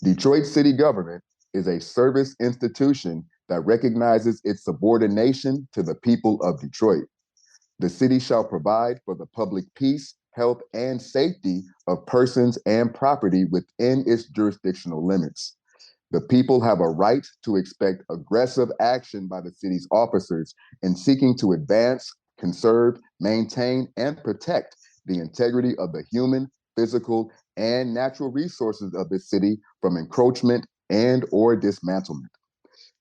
Detroit city government is a service institution that recognizes its subordination to the people of Detroit. The city shall provide for the public peace, health, and safety of persons and property within its jurisdictional limits. The people have a right to expect aggressive action by the city's officers in seeking to advance, conserve, maintain, and protect the integrity of the human, physical, and natural resources of the city from encroachment and or dismantlement.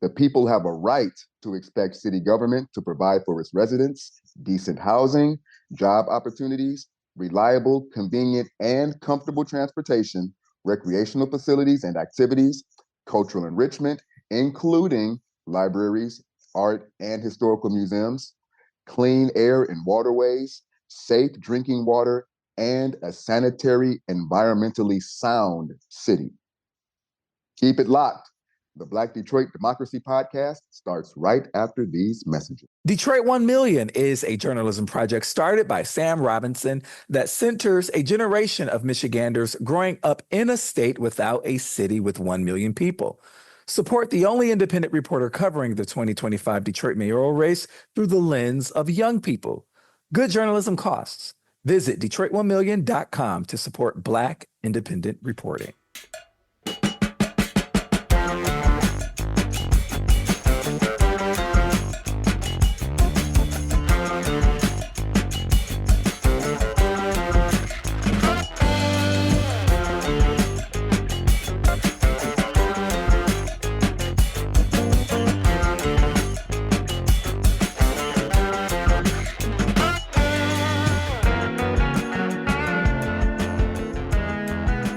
The people have a right to expect city government to provide for its residents decent housing, job opportunities, reliable, convenient, and comfortable transportation, recreational facilities and activities, cultural enrichment, including libraries, art and historical museums, clean air and waterways, safe drinking water, and a sanitary, environmentally sound city. Keep it locked. The Black Detroit Democracy Podcast starts right after these messages. Detroit 1 Million is a journalism project started by Sam Robinson that centers a generation of Michiganders growing up in a state without a city with 1 million people. Support the only independent reporter covering the 2025 Detroit mayoral race through the lens of young people. Good journalism costs. Visit Detroit1million.com to support Black independent reporting.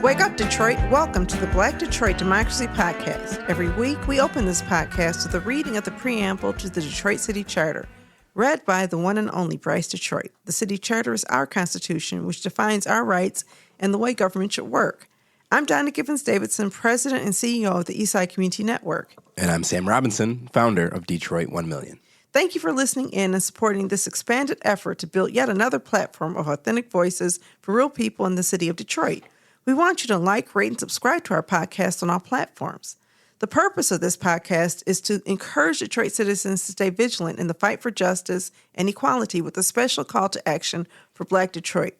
Wake up, Detroit. Welcome to the Black Detroit Democracy Podcast. Every week, we open this podcast with a reading of the preamble to the Detroit City Charter, read by the one and only Bryce Detroit. The City Charter is our Constitution, which defines our rights and the way government should work. I'm Donna Gibbons-Davidson, President and CEO of the Eastside Community Network. And I'm Sam Robinson, founder of Detroit 1 Million. Thank you for listening in and supporting this expanded effort to build yet another platform of authentic voices for real people in the city of Detroit. We want you to like, rate, and subscribe to our podcast on all platforms. The purpose of this podcast is to encourage Detroit citizens to stay vigilant in the fight for justice and equality with a special call to action for Black Detroit.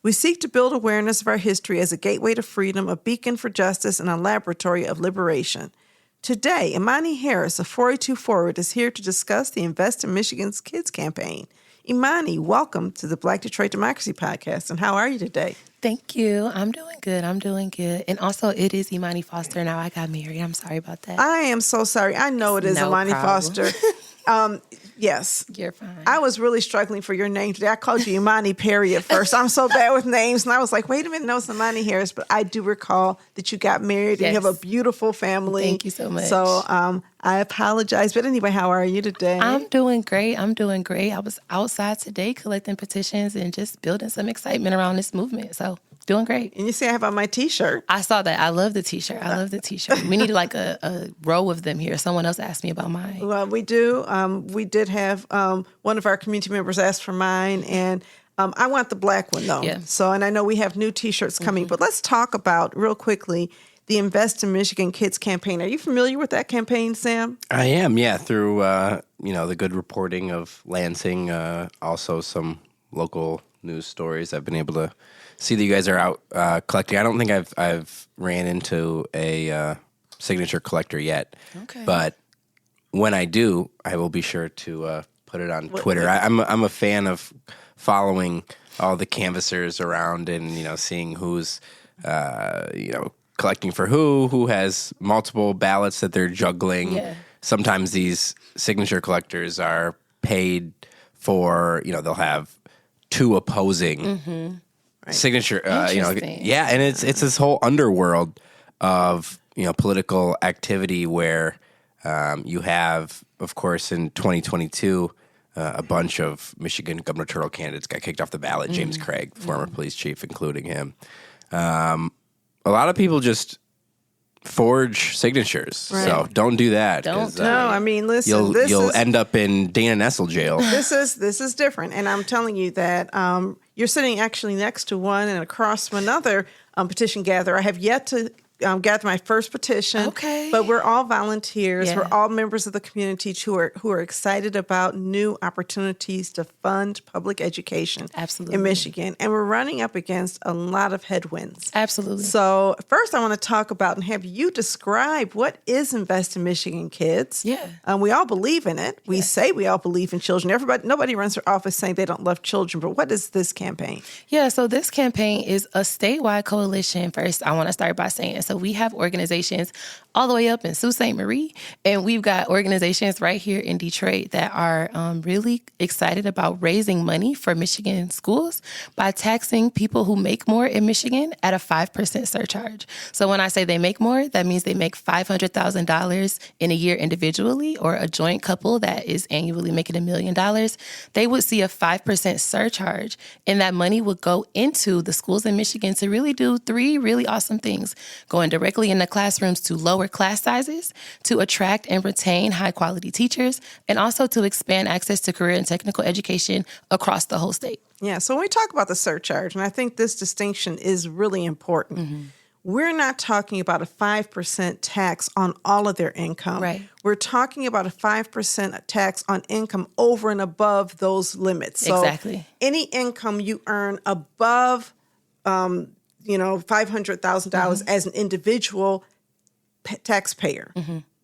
We seek to build awareness of our history as a gateway to freedom, a beacon for justice, and a laboratory of liberation. Today, Imani Harris of 482 Forward is here to discuss the Invest in Michigan's Kids campaign. Imani, welcome to the Black Detroit Democracy Podcast, and how are you today? Thank you. I'm doing good. And also, it is Imani Foster. Now I got married. I'm sorry about that. I am so sorry. I know it is No Imani problem. Foster. Yes. You're fine. I was really struggling for your name today. I called you Imani Perry at first. I'm so bad with names. And I was like, wait a minute, no, it's Imani Harris. But I do recall that you got married and you have a beautiful family. Thank you so much. So I apologize. But anyway, how are you today? I'm doing great. I was outside today collecting petitions and just building some excitement around this movement. So doing great. And you see I have on my T-shirt. I saw that. I love the T-shirt. We need like a row of them here. Someone else asked me about mine. Well, we do. We did have one of our community members ask for mine, and I want the black one, though. Yeah. So, and I know we have new T-shirts coming, but let's talk about, real quickly, the Invest in Michigan Kids campaign. Are you familiar with that campaign, Sam? I am, yeah, through, the good reporting of Lansing, also some local news stories. I've been able to see that you guys are out collecting. I don't think I've ran into a signature collector yet. Okay. But when I do, I will be sure to put it on Twitter. I'm a fan of following all the canvassers around and seeing who's collecting for who has multiple ballots that they're juggling. Yeah. Sometimes these signature collectors are paid for they'll have two opposing signature. Interesting. And it's this whole underworld of political activity where you have, of course, in 2022, a bunch of Michigan gubernatorial candidates got kicked off the ballot. James Craig, former police chief, including him. A lot of people just forge signatures, so don't do that. Don't. No, I mean, listen, you'll end up in Dana Nessel jail. This is different, and I'm telling you that you're sitting actually next to one and across from another petition gatherer. I have yet to gather my first petition. Okay. But we're all volunteers. Yeah. We're all members of the community who are excited about new opportunities to fund public education Absolutely. in Michigan. And we're running up against a lot of headwinds. Absolutely. So first I want to talk about and have you describe what is Invest in Michigan Kids. Yeah. We all believe in it. We say we all believe in children. Nobody runs their office saying they don't love children. But what is this campaign? Yeah, so this campaign is a statewide coalition. First, I want to start by saying, so we have organizations all the way up in Sault Ste. Marie, and we've got organizations right here in Detroit that are really excited about raising money for Michigan schools by taxing people who make more in Michigan at a 5% surcharge. So when I say they make more, that means they make $500,000 in a year individually, or a joint couple that is annually making $1 million. They would see a 5% surcharge, and that money would go into the schools in Michigan to really do 3 really awesome things: going directly into classrooms to lower class sizes, to attract and retain high-quality teachers, and also to expand access to career and technical education across the whole state. Yeah, so when we talk about the surcharge, and I think this distinction is really important, we're not talking about a 5% tax on all of their income. Right. We're talking about a 5% tax on income over and above those limits. So Exactly. any income you earn above, $500,000 as an individual taxpayer,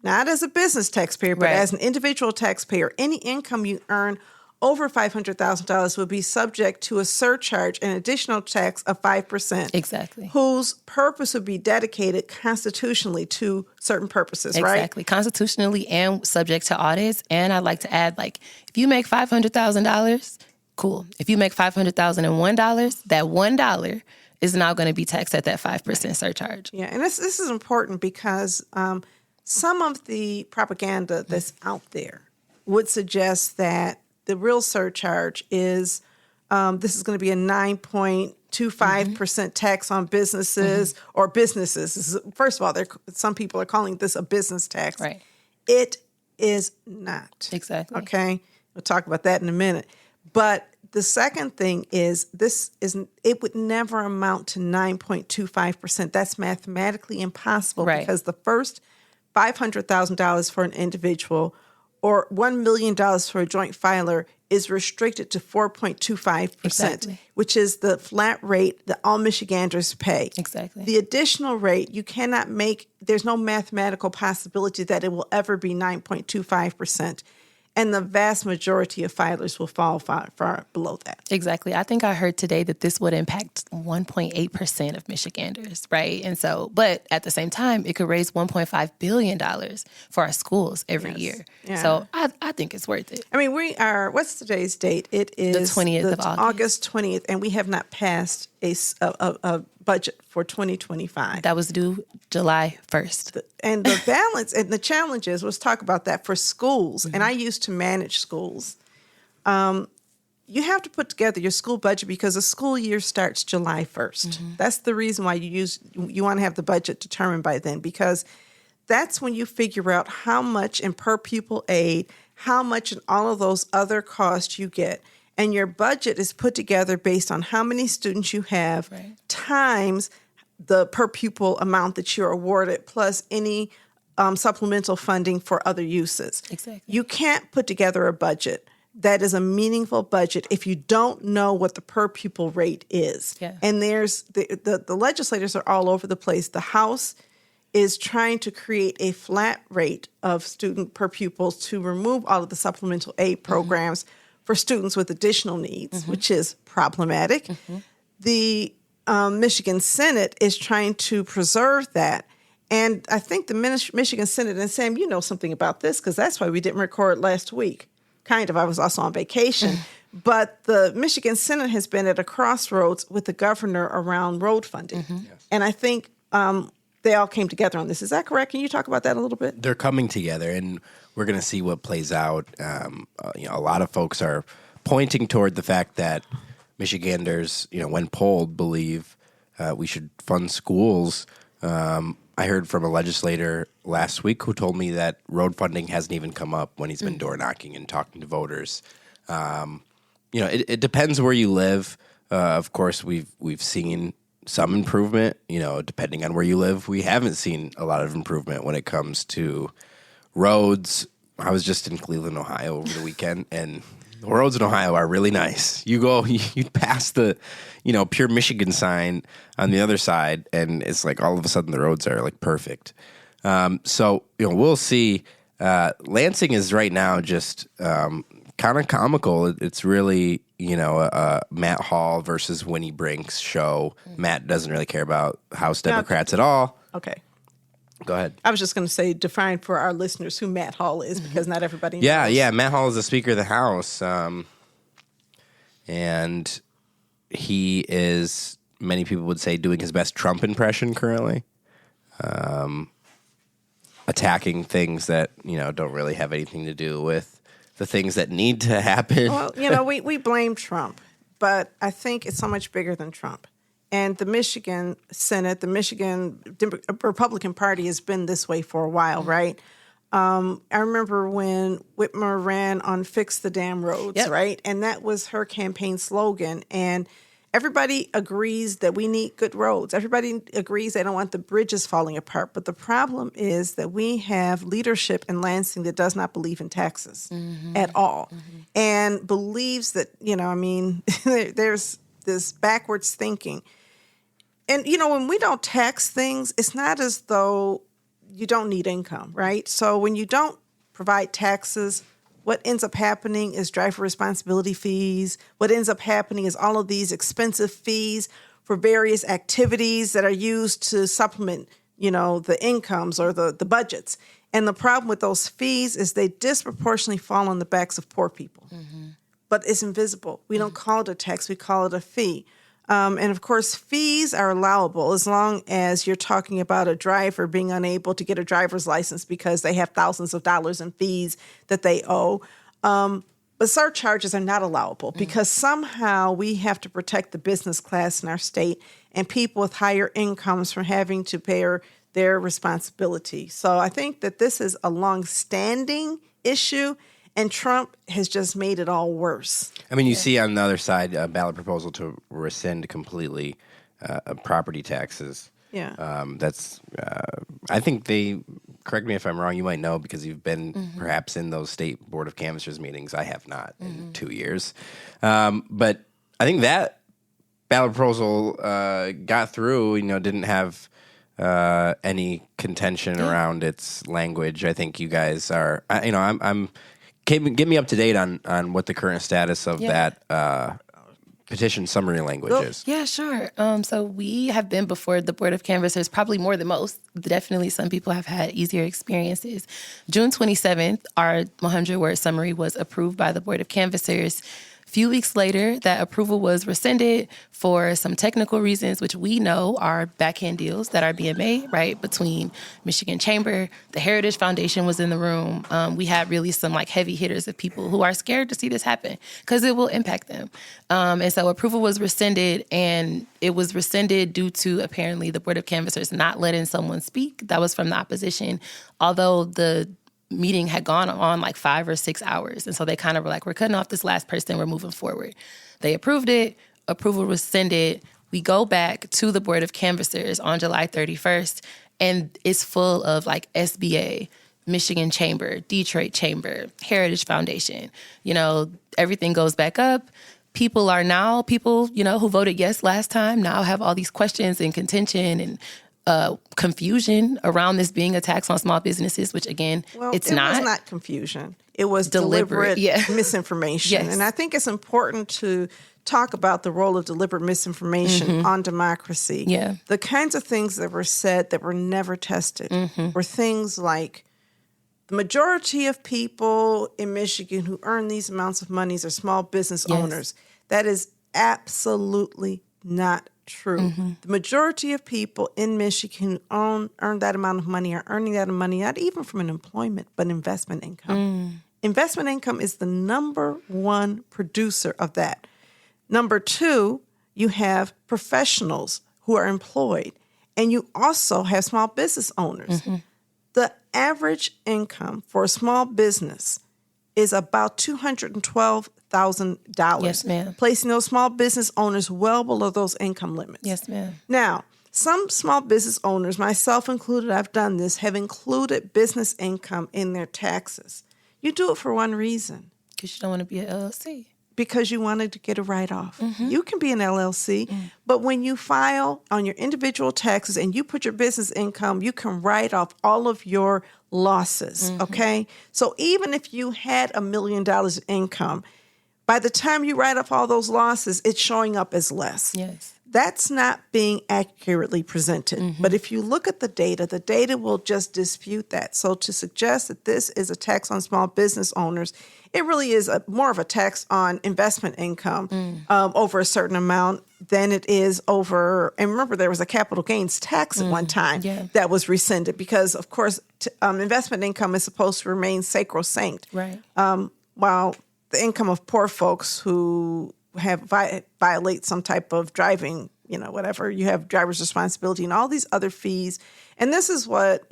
not as a business taxpayer, but Right. as an individual taxpayer, any income you earn over $500,000 would be subject to a surcharge, an additional tax of 5%. Exactly. Whose purpose would be dedicated constitutionally to certain purposes, right? Exactly. Constitutionally and subject to audits. And I'd like to add, if you make $500,000, cool. If you make $500,001, that $1 is now going to be taxed at that 5% surcharge. Yeah, and this is important because some of the propaganda that's out there would suggest that the real surcharge is this is going to be a 9.25% tax on businesses or businesses. First of all, some people are calling this a business tax. Right. It is not. Exactly. Okay, we'll talk about that in a minute. But the second thing is it would never amount to 9.25%. That's mathematically impossible because the first $500,000 for an individual or $1 million for a joint filer is restricted to 4.25%, Exactly. which is the flat rate that all Michiganders pay. Exactly. The additional rate, you cannot there's no mathematical possibility that it will ever be 9.25%. And the vast majority of filers will fall far below that. Exactly. I think I heard today that this would impact 1.8% of Michiganders, right? And so, but at the same time, it could raise $1.5 billion for our schools every year. Yeah. So I think it's worth it. I mean, what's today's date? It is The 20th of August 20th, and we have not passed a budget for 2025. That was due July 1st. And the balance and the challenges, let's talk about that for schools. And I used to manage schools. You have to put together your school budget because the school year starts July 1st. That's the reason why you want to have the budget determined by then, because that's when you figure out how much in per pupil aid, how much in all of those other costs you get. And your budget is put together based on how many students you have times the per pupil amount that you're awarded plus any supplemental funding for other uses. Exactly. You can't put together a budget that is a meaningful budget if you don't know what the per pupil rate is. Yeah. And there's the legislators are all over the place. The House is trying to create a flat rate of student per pupil to remove all of the supplemental aid programs for students with additional needs, which is problematic. The Michigan Senate is trying to preserve that. And I think the Michigan Senate, and Sam, you know something about this because that's why we didn't record last week. Kind of. I was also on vacation. But the Michigan Senate has been at a crossroads with the governor around road funding. And I think they all came together on this. Is that correct? Can you talk about that a little bit? They're coming together, and we're going to see what plays out. A lot of folks are pointing toward the fact that Michiganders, when polled, believe we should fund schools. I heard from a legislator last week who told me that road funding hasn't even come up when he's been door knocking and talking to voters. It depends where you live. Of course, we've seen some improvement. Depending on where you live, we haven't seen a lot of improvement when it comes to roads. I was just in Cleveland, Ohio over the weekend, and the roads in Ohio are really nice. You pass the, Pure Michigan sign on the other side, and it's like all of a sudden the roads are like perfect. So we'll see. Lansing is right now just kind of comical. It's really a Matt Hall versus Winnie Brink's show. Matt doesn't really care about House Democrats at all. Okay. Go ahead. I was just going to say, define for our listeners who Matt Hall is, because not everybody knows. Yeah. Matt Hall is the Speaker of the House. And he is, many people would say, doing his best Trump impression currently. Attacking things that, don't really have anything to do with the things that need to happen. Well, we blame Trump, but I think it's so much bigger than Trump. And the Michigan Senate, the Michigan Republican Party has been this way for a while, right? I remember when Whitmer ran on Fix the Damn Roads, right? And that was her campaign slogan. And everybody agrees that we need good roads. Everybody agrees they don't want the bridges falling apart. But the problem is that we have leadership in Lansing that does not believe in taxes at all, and believes that, there's this backwards thinking. And, when we don't tax things, it's not as though you don't need income, right? So when you don't provide taxes, what ends up happening is driver responsibility fees. What ends up happening is all of these expensive fees for various activities that are used to supplement, the incomes or the budgets. And the problem with those fees is they disproportionately fall on the backs of poor people. But it's invisible. We don't call it a tax. We call it a fee. And of course, fees are allowable as long as you're talking about a driver being unable to get a driver's license because they have thousands of dollars in fees that they owe. But surcharges are not allowable because somehow we have to protect the business class in our state and people with higher incomes from having to bear their responsibility. So I think that this is a long-standing issue. And Trump has just made it all worse. I mean, you see on the other side a ballot proposal to rescind completely property taxes. Yeah. That's, I think correct me if I'm wrong, you might know because you've been perhaps in those state board of canvassers meetings. I have not in 2 years. But I think that ballot proposal got through, didn't have any contention around its language. I think you guys are, Get me up to date on what the current status of that petition summary language is. Yeah, sure. So we have been before the Board of Canvassers probably more than most. Definitely some people have had easier experiences. June 27th, our 100-word summary was approved by the Board of Canvassers. A few weeks later, that approval was rescinded for some technical reasons, which we know are backhand deals that are being made, right, between Michigan Chamber. The Heritage Foundation was in the room. We had really some heavy hitters of people who are scared to see this happen because it will impact them. And so approval was rescinded, and it was rescinded due to apparently the Board of Canvassers not letting someone speak. That was from the opposition, although the meeting had gone on 5 or 6 hours. And so they kind of were like, we're cutting off this last person, we're moving forward. They approved it, approval rescinded. We go back to the Board of Canvassers on July 31st, and it's full of SBA, Michigan Chamber, Detroit Chamber, Heritage Foundation. Everything goes back up. People, who voted yes last time now have all these questions and contention and confusion around this being a tax on small businesses, which again, it's not. It was not confusion. It was deliberate misinformation. Yes. And I think it's important to talk about the role of deliberate misinformation on democracy. Yeah. The kinds of things that were said that were never tested were things like the majority of people in Michigan who earn these amounts of monies are small business owners. That is absolutely not true. The majority of people in Michigan who earn that amount of money are earning that money not even from an employment, but investment income. Investment income is the number one producer of that. Number two, you have professionals who are employed, and you also have small business owners. The average income for a small business is about $212,000. Yes, ma'am. Placing those small business owners well below those income limits. Yes, ma'am. Now, some small business owners, myself included, I've done this, have included business income in their taxes. You do it for one reason. Because you don't want to be an LLC. Because you wanted to get a write-off. You can be an LLC, but when you file on your individual taxes and you put your business income, you can write off all of your losses, okay? So even if you had $1 million in income, by the time you write off all those losses, it's showing up as less. Yes. That's not being accurately presented. But if you look at the data will just dispute that. So to suggest that this is a tax on small business owners, it really is more of a tax on investment income over a certain amount than it is over. And remember, there was a capital gains tax at one time that was rescinded because, of course, investment income is supposed to remain sacrosanct. Right. While the income of poor folks who have violate some type of driving, whatever, you have driver's responsibility and all these other fees. And this is what,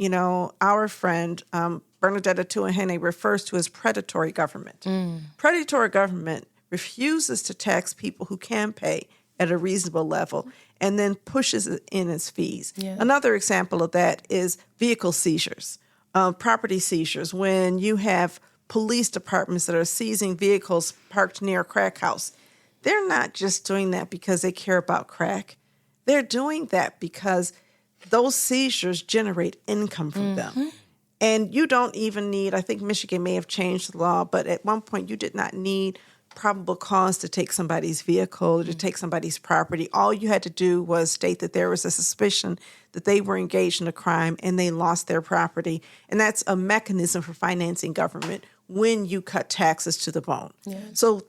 our friend Bernadetta Tuahene refers to as predatory government. Predatory government refuses to tax people who can pay at a reasonable level and then pushes it in as fees. Another example of that is vehicle seizures, property seizures, when you have police departments that are seizing vehicles parked near a crack house. They're not just doing that because they care about crack. They're doing that because those seizures generate income from them. And you don't even need, I think Michigan may have changed the law, but at one point you did not need probable cause to take somebody's vehicle or to take somebody's property. All you had to do was state that there was a suspicion that they were engaged in a crime and they lost their property. And that's a mechanism for financing government when you cut taxes to the bone. So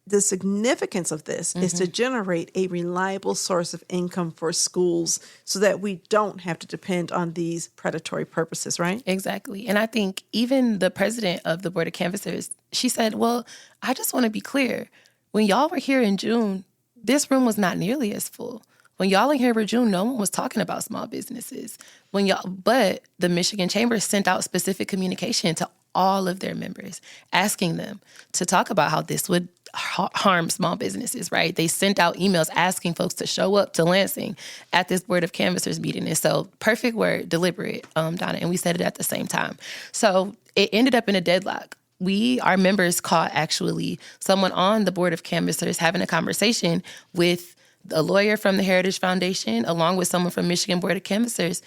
the significance of this is to generate a reliable source of income for schools so that we don't have to depend on these predatory purposes, right? Exactly. And I think even the president of the Board of Canvassers, she said, well, I just want to be clear. When y'all were here in June, this room was not nearly as full. When y'all were here in June, no one was talking about small businesses. But the Michigan Chamber sent out specific communication to all of their members, asking them to talk about how this would harm small businesses, right? They sent out emails asking folks to show up to Lansing at this Board of Canvassers meeting. And so, perfect word, deliberate, Donna, and we said it at the same time. So it ended up in a deadlock. Our members caught actually someone on the Board of Canvassers having a conversation with a lawyer from the Heritage Foundation, along with someone from Michigan Board of Canvassers.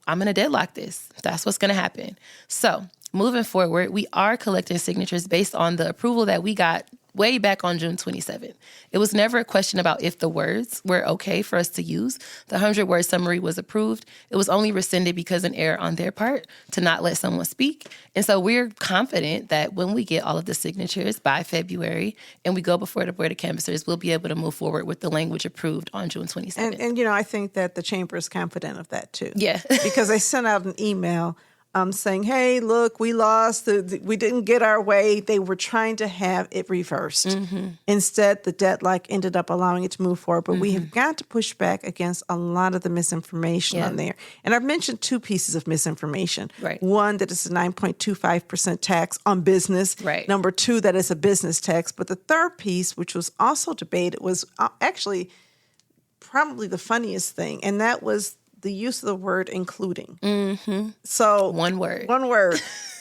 I'm going to deadlock this. That's what's going to happen. So moving forward, we are collecting signatures based on the approval that we got way back on June 27th. It was never a question about if the words were okay for us to use. The 100-word summary was approved. It was only rescinded because an error on their part to not let someone speak. And so we're confident that when we get all of the signatures by February and we go before the Board of Canvassers, we'll be able to move forward with the language approved on June 27th. And I think that the Chamber is confident of that too. Yeah. Because they sent out an email saying, hey, look, we lost, we didn't get our way. They were trying to have it reversed. Instead, the deadlock ended up allowing it to move forward. But we have got to push back against a lot of the misinformation on there. And I've mentioned two pieces of misinformation. Right. One, that it's a 9.25% tax on business. Right. Number two, that it's a business tax. But the third piece, which was also debated, was actually probably the funniest thing. And that was the use of the word including. So One word.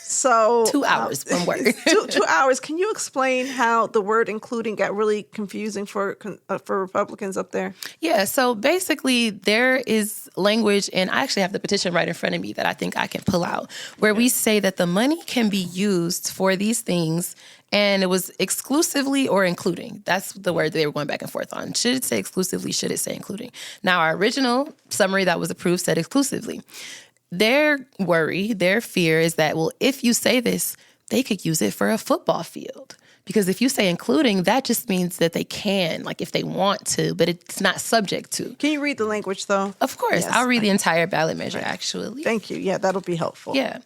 So 2 hours, one word. 2 hours. Can you explain how the word including got really confusing for Republicans up there? Yeah, so basically there is language, and I actually have the petition right in front of me that I think I can pull out, where we say that the money can be used for these things, and it was exclusively or including. That's the word that they were going back and forth on. Should it say exclusively? Should it say including? Now, our original summary that was approved said exclusively. Their worry, their fear is that, well, if you say this, they could use it for a football field. Because if you say including, that just means that they can, like if they want to, but it's not subject to. Can you read the language, though? Of course. Yes. I'll read the entire ballot measure, actually. Thank you. Yeah, that'll be helpful. Yeah.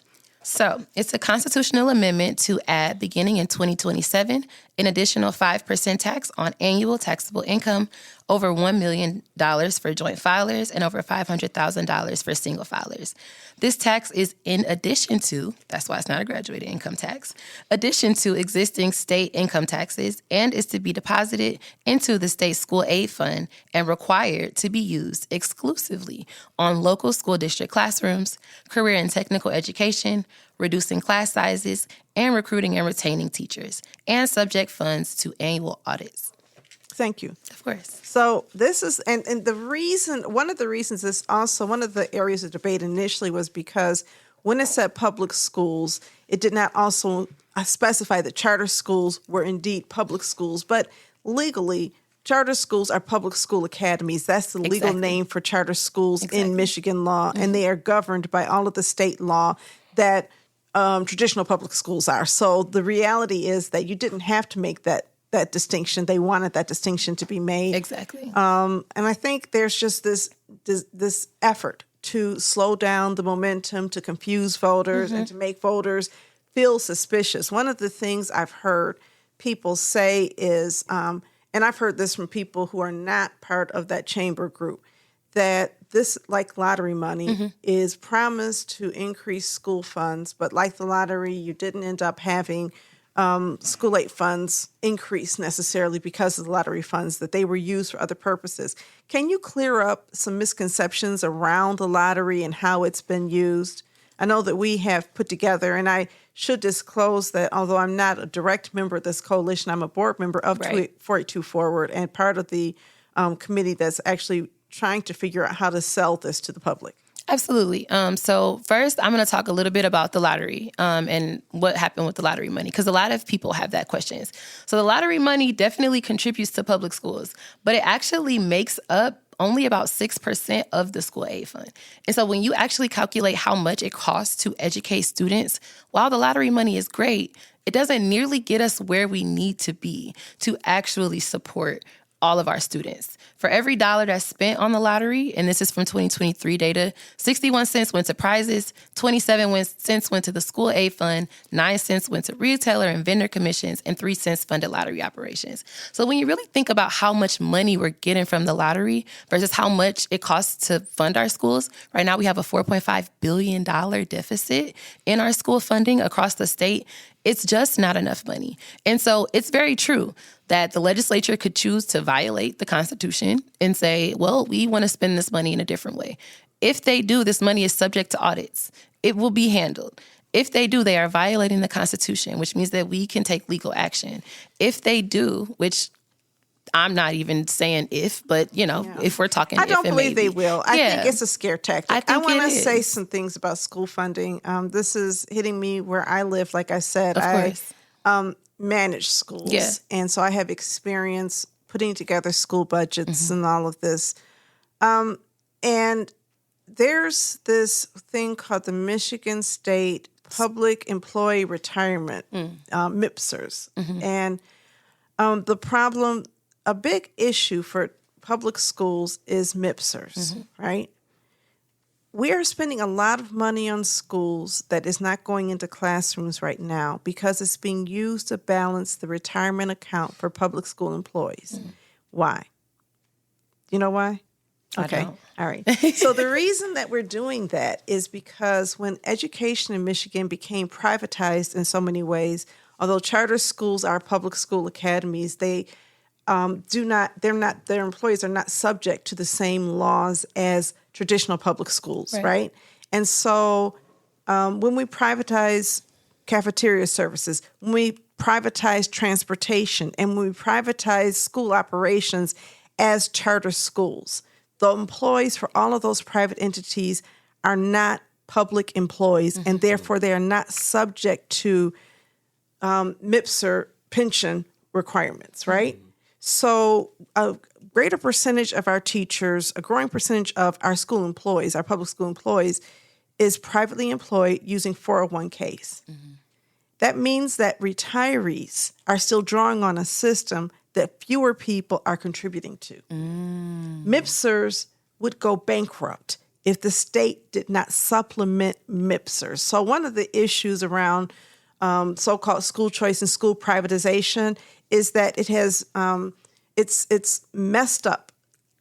So it's a constitutional amendment to add, beginning in 2027, an additional 5% tax on annual taxable income over $1 million for joint filers, and over $500,000 for single filers. This tax is in addition to, that's why it's not a graduated income tax, addition to existing state income taxes, and is to be deposited into the state school aid fund and required to be used exclusively on local school district classrooms, career and technical education, reducing class sizes, and recruiting and retaining teachers, and subject funds to annual audits. Thank you. Of course. So this is, and the reason, one of the reasons is also, one of the areas of debate initially was because when it said public schools, it did not also specify that charter schools were indeed public schools, but legally, charter schools are public school academies. That's the legal name for charter schools in Michigan law, and they are governed by all of the state law that traditional public schools are. So the reality is that you didn't have to make that distinction. They wanted that distinction to be made. Exactly. And I think there's just this effort to slow down the momentum, to confuse voters, and to make voters feel suspicious. One of the things I've heard people say is, and I've heard this from people who are not part of that chamber group, that this, like lottery money, is promised to increase school funds, but like the lottery, you didn't end up having school aid funds increase necessarily because of the lottery funds, that they were used for other purposes. Can you clear up some misconceptions around the lottery and how it's been used? I know that we have put together, and I should disclose that although I'm not a direct member of this coalition, I'm a board member of 482 Forward and part of the committee that's actually trying to figure out how to sell this to the public. Absolutely. So first, I'm going to talk a little bit about the lottery and what happened with the lottery money, because a lot of people have that questions. So the lottery money definitely contributes to public schools, but it actually makes up only about 6% of the school aid fund. And so when you actually calculate how much it costs to educate students, while the lottery money is great, it doesn't nearly get us where we need to be to actually support all of our students. For every dollar that's spent on the lottery, and this is from 2023 data, 61 cents went to prizes, 27 cents went to the school aid fund, 9 cents went to retailer and vendor commissions, and 3 cents funded lottery operations. So when you really think about how much money we're getting from the lottery versus how much it costs to fund our schools, right now we have a $4.5 billion deficit in our school funding across the state. It's just not enough money. And so it's very true that the legislature could choose to violate the Constitution and say, well, we want to spend this money in a different way. If they do, this money is subject to audits. It will be handled. If they do, they are violating the Constitution, which means that we can take legal action. If they do, which I'm not even saying if, but, if we're talking I don't if, believe they will. I think it's a scare tactic. I want to say is. some things about school funding. This is hitting me where I live. Like I said, Of course. I manage schools. Yeah. And so I have experience putting together school budgets and all of this. And there's this thing called the Michigan State Public Employee Retirement, MIPSers. And the problem, a big issue for public schools is MIPSers, right? We are spending a lot of money on schools that is not going into classrooms right now because it's being used to balance the retirement account for public school employees. Why? You know why? Okay. All right. So the reason that we're doing that is because when education in Michigan became privatized in so many ways, although charter schools are public school academies, their employees are not subject to the same laws as traditional public schools, right? And so when we privatize cafeteria services, when we privatize transportation, and when we privatize school operations as charter schools, the employees for all of those private entities are not public employees, and therefore they are not subject to MIPSer pension requirements, right? So a greater percentage of our teachers, a growing percentage of our school employees, our public school employees, is privately employed using 401ks. That means that retirees are still drawing on a system that fewer people are contributing to. MIPSers would go bankrupt if the state did not supplement MIPSers. So one of the issues around so-called school choice and school privatization is that it has it's messed up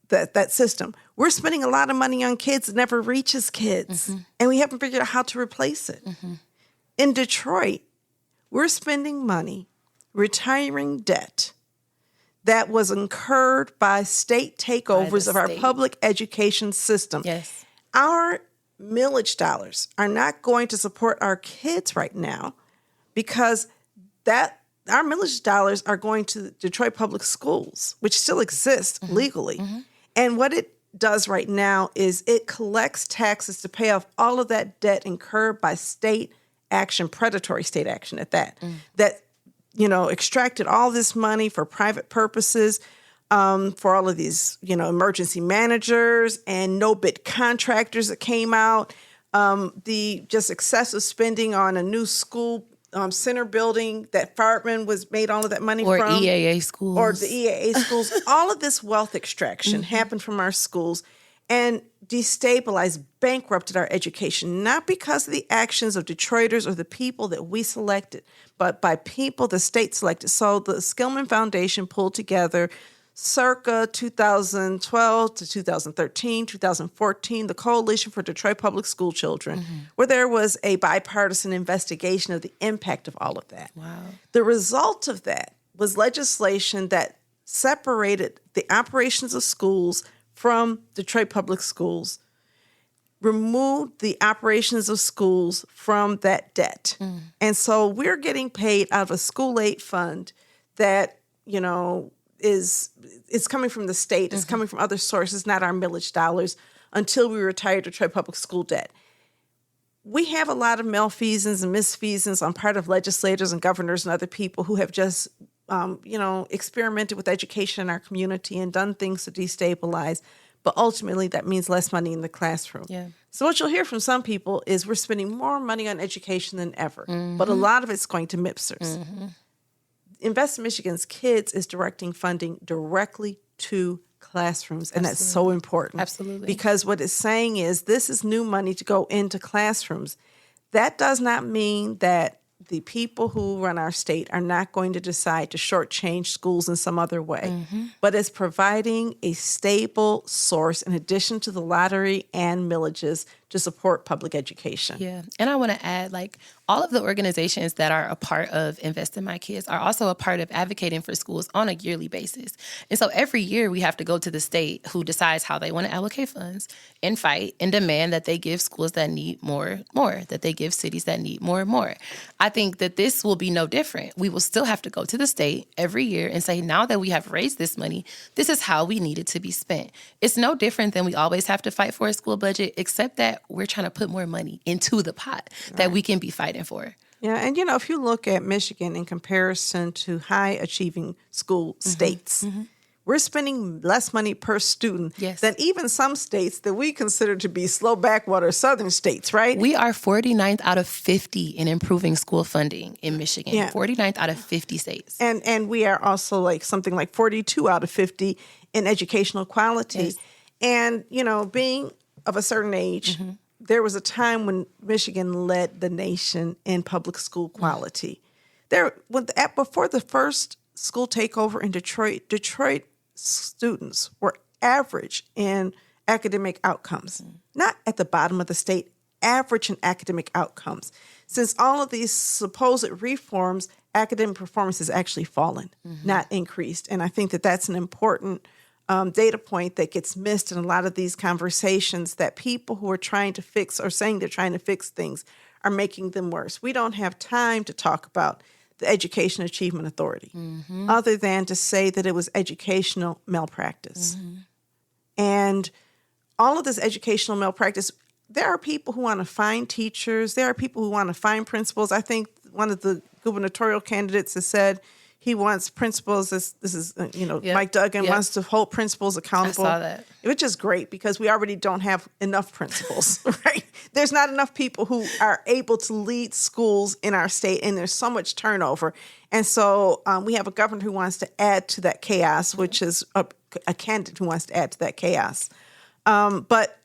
that system. We're spending a lot of money on kids that never reaches kids, and we haven't figured out how to replace it. In Detroit, we're spending money retiring debt that was incurred by state takeovers of our public education system. Yes. Our millage dollars are not going to support our kids right now because our millage dollars are going to Detroit Public Schools, which still exist legally. And what it does right now is it collects taxes to pay off all of that debt incurred by state action, predatory state action at that, that, extracted all this money for private purposes, for all of these, emergency managers and no-bid contractors that came out, the just excessive spending on a new school center building that Fartman made all of that money or from. EAA schools. Or the EAA schools. All of this wealth extraction happened from our schools and destabilized, bankrupted our education, not because of the actions of Detroiters or the people that we selected, but by people the state selected. So the Skillman Foundation pulled together circa 2012 to 2013, 2014, the Coalition for Detroit Public School Children, where there was a bipartisan investigation of the impact of all of that. Wow. The result of that was legislation that separated the operations of schools from Detroit Public Schools, removed the operations of schools from that debt. And so we're getting paid out of a school aid fund that, it's coming from the state, it's coming from other sources, not our millage dollars, until we retire Detroit Public School debt. We have a lot of malfeasance and misfeasance on part of legislators and governors and other people who have just, experimented with education in our community and done things to destabilize. But ultimately, that means less money in the classroom. Yeah. So what you'll hear from some people is we're spending more money on education than ever, but a lot of it's going to MIPSers. Invest in Michigan's Kids is directing funding directly to classrooms, and that's so important. Absolutely. Because what it's saying is this is new money to go into classrooms. That does not mean that the people who run our state are not going to decide to shortchange schools in some other way, but it's providing a stable source in addition to the lottery and millages to support public education. Yeah. And I want to add, all of the organizations that are a part of Invest in My Kids are also a part of advocating for schools on a yearly basis. And so every year we have to go to the state who decides how they want to allocate funds and fight and demand that they give schools that need more, that they give cities that need more. I think that this will be no different. We will still have to go to the state every year and say, now that we have raised this money, this is how we need it to be spent. It's no different than we always have to fight for a school budget, except that we're trying to put more money into the pot that we can be fighting for. Yeah, and if you look at Michigan in comparison to high-achieving school states, we're spending less money per student than even some states that we consider to be slow backwater southern states, right? We are 49th out of 50 in improving school funding in Michigan, 49th out of 50 states. And we are also something like 42 out of 50 in educational quality. And, being of a certain age, there was a time when Michigan led the nation in public school quality. Before the first school takeover in Detroit students were average in academic outcomes, not at the bottom of the state, average in academic outcomes. Since all of these supposed reforms, academic performance has actually fallen, not increased. And I think that that's an important data point that gets missed in a lot of these conversations, that people who are trying to fix or saying they're trying to fix things are making them worse. We don't have time to talk about the Education Achievement Authority other than to say that it was educational malpractice. And all of this educational malpractice, there are people who want to find teachers. There are people who want to find principals. I think one of the gubernatorial candidates has said he wants principals. Mike Duggan wants to hold principals accountable. I saw that. Which is great because we already don't have enough principals, right? There's not enough people who are able to lead schools in our state, and there's so much turnover. And so we have a governor who wants to add to that chaos, which is a candidate who wants to add to that chaos. But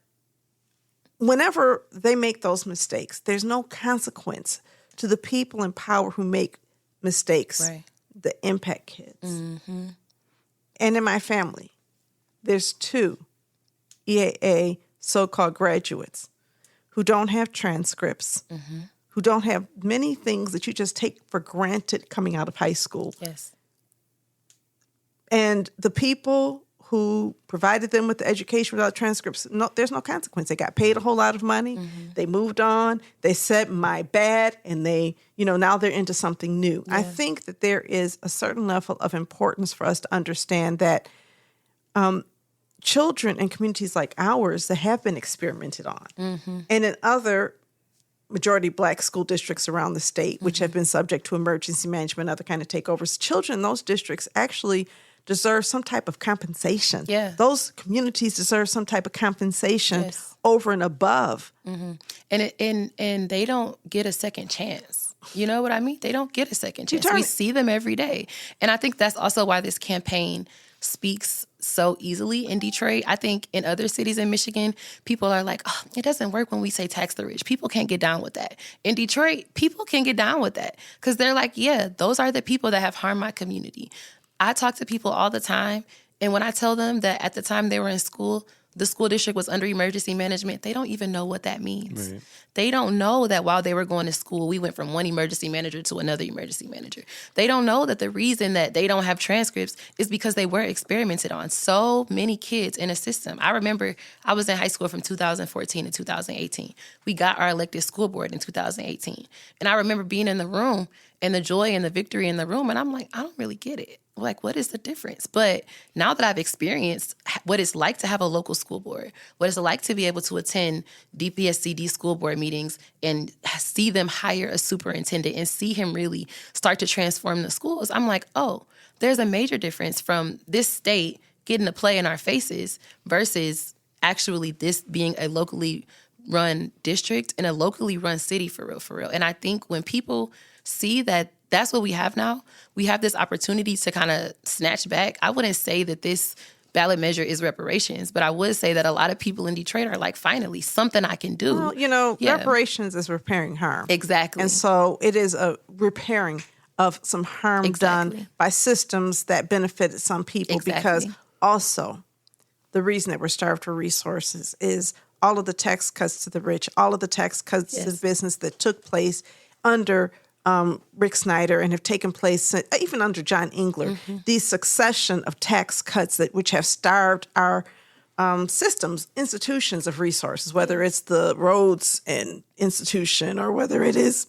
whenever they make those mistakes, there's no consequence to the people in power who make mistakes. Right. The impact kids. And in my family, there's 2 EAA so-called graduates who don't have transcripts, who don't have many things that you just take for granted coming out of high school. Yes. And the people who provided them with the education without transcripts, no, there's no consequence. They got paid a whole lot of money. They moved on. They said, my bad. And they, now they're into something new. Yeah. I think that there is a certain level of importance for us to understand that children in communities like ours that have been experimented on, and in other majority Black school districts around the state, which have been subject to emergency management, other kind of takeovers, children in those districts actually deserve some type of compensation. Yeah. Those communities deserve some type of compensation over and above. And they don't get a second chance. You know what I mean? They don't get a second chance. We see them every day. And I think that's also why this campaign speaks so easily in Detroit. I think in other cities in Michigan, people are like, oh, it doesn't work when we say tax the rich. People can't get down with that. In Detroit, people can get down with that because they're like, yeah, those are the people that have harmed my community. I talk to people all the time, and when I tell them that at the time they were in school, the school district was under emergency management, they don't even know what that means. Right. They don't know that while they were going to school, we went from one emergency manager to another emergency manager. They don't know that the reason that they don't have transcripts is because they were experimented on. So many kids in a system. I remember I was in high school from 2014 to 2018. We got our elected school board in 2018. And I remember being in the room and the joy and the victory in the room, and I'm like, I don't really get it. Like, what is the difference? But now that I've experienced what it's like to have a local school board, what it's like to be able to attend DPSCD school board meetings and see them hire a superintendent and see him really start to transform the schools, I'm like, oh, there's a major difference from this state getting to play in our faces versus actually this being a locally run district and a locally run city for real. And I think when people see that that's what we have now, we have this opportunity to kind of snatch back. I wouldn't say that this ballot measure is reparations, but I would say that a lot of people in Detroit are like, finally, something I can do. Well, reparations is repairing harm. Exactly. And so it is a repairing of some harm done by systems that benefited some people because also the reason that we're starved for resources is all of the tax cuts to the rich, all of the tax cuts to the business that took place under Rick Snyder and have taken place even under John Engler, the succession of tax cuts which have starved our systems, institutions of resources, whether it's the roads and institution or whether it is,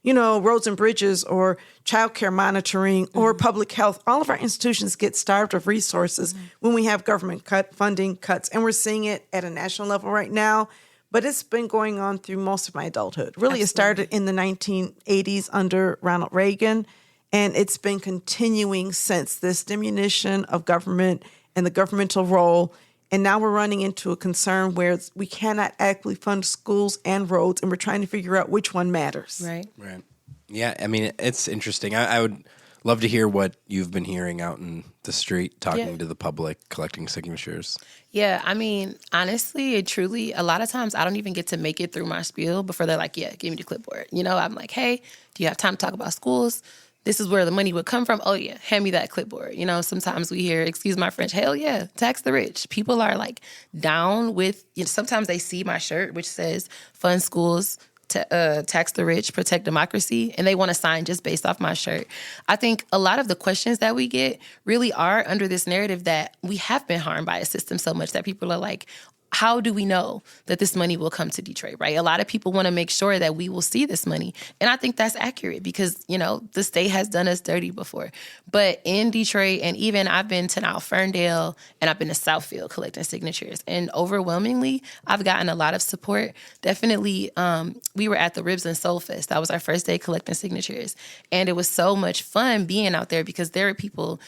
roads and bridges or childcare monitoring or public health. All of our institutions get starved of resources when we have government funding cuts. And we're seeing it at a national level right now. But it's been going on through most of my adulthood. Really, It started in the 1980s under Ronald Reagan, and it's been continuing since, this diminution of government and the governmental role. And now we're running into a concern where we cannot adequately fund schools and roads, and we're trying to figure out which one matters. Right. Yeah, I mean, it's interesting. I would love to hear what you've been hearing out in the street, talking to the public, collecting signatures. Yeah, I mean, honestly, truly, a lot of times I don't even get to make it through my spiel before they're like, yeah, give me the clipboard. I'm like, hey, do you have time to talk about schools? This is where the money would come from. Oh, yeah, hand me that clipboard. Sometimes we hear, excuse my French, hell yeah, tax the rich. People are like down with, sometimes they see my shirt, which says fund schools, tax the rich, protect democracy, and they want to sign just based off my shirt. I think a lot of the questions that we get really are under this narrative that we have been harmed by a system so much that people are like, how do we know that this money will come to Detroit, right? A lot of people want to make sure that we will see this money. And I think that's accurate because, the state has done us dirty before. But in Detroit, and even I've been to now Ferndale and I've been to Southfield collecting signatures. And overwhelmingly, I've gotten a lot of support. Definitely, we were at the Ribs and Soul Fest. That was our first day collecting signatures. And it was so much fun being out there because there were people,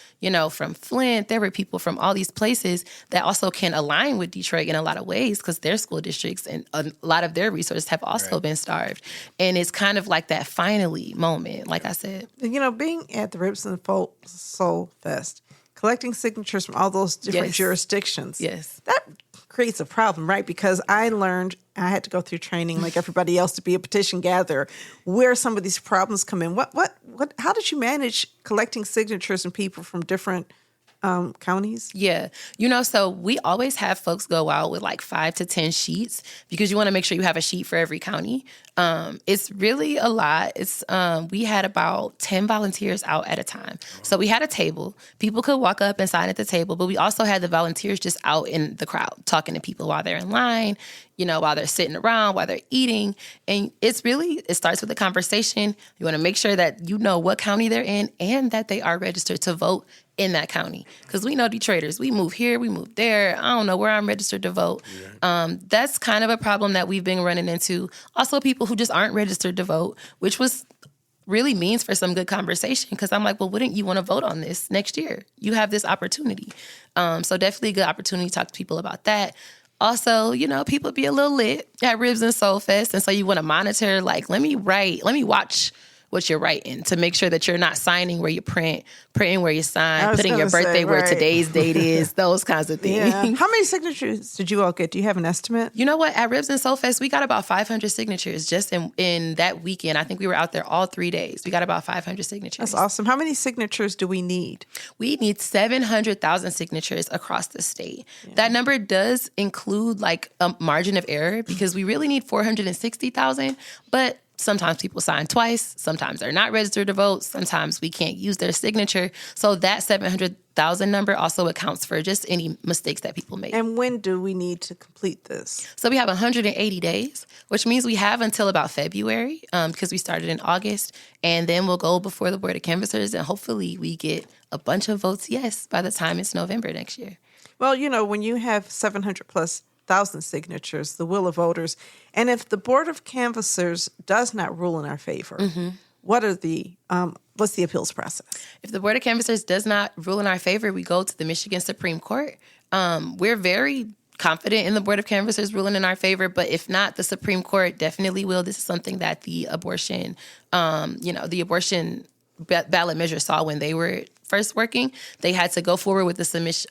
from Flint, there were people from all these places that also can align with Detroit in a lot of ways because their school districts and a lot of their resources have also been starved. And it's kind of like that finally moment, like I said. Being at the Ribs and Soul Fest, collecting signatures from all those different jurisdictions, that creates a problem, right? Because I learned, I had to go through training like everybody else to be a petition gatherer, where some of these problems come in. How did you manage collecting signatures from people from different counties? Yeah. So we always have folks go out with like 5 to 10 sheets because you want to make sure you have a sheet for every county. It's really a lot. We had about 10 volunteers out at a time. So we had a table. People could walk up and sign at the table, but we also had the volunteers just out in the crowd talking to people while they're in line, while they're sitting around, while they're eating. And it starts with a conversation. You want to make sure that you know what county they're in and that they are registered to vote in that county. Because we know Detroiters, we move here, we move there. I don't know where I'm registered to vote. That's kind of a problem that we've been running into. Also, people who just aren't registered to vote, which was really means for some good conversation. Because I'm like, well, wouldn't you want to vote on this next year? You have this opportunity. So definitely a good opportunity to talk to people about that. Also, people be a little lit at Ribs and Soul Fest. And so you want to monitor, like, let me watch what you're writing to make sure that you're not signing where you printing where you sign, putting your birthday where today's date is, those kinds of things. Yeah. How many signatures did you all get? Do you have an estimate? You know what? At Ribs and Soul Fest, we got about 500 signatures just in that weekend. I think we were out there all 3 days. We got about 500 signatures. That's awesome. How many signatures do we need? We need 700,000 signatures across the state. Yeah. That number does include like a margin of error because we really need 460,000, but sometimes people sign twice. Sometimes they're not registered to vote. Sometimes we can't use their signature. So that 700,000 number also accounts for just any mistakes that people make. And when do we need to complete this? So we have 180 days, which means we have until about February because we started in August. And then we'll go before the Board of Canvassers and hopefully we get a bunch of votes yes by the time it's November next year. Well, when you have 700 plus thousand signatures, the will of voters, and if the Board of Canvassers does not rule in our favor, what's the appeals process? If the Board of Canvassers does not rule in our favor, we go to the Michigan Supreme Court. We're very confident in the Board of Canvassers ruling in our favor, but if not, the Supreme Court definitely will. This is something that the abortion ballot measure saw when they were first working. They had to go forward with the submission,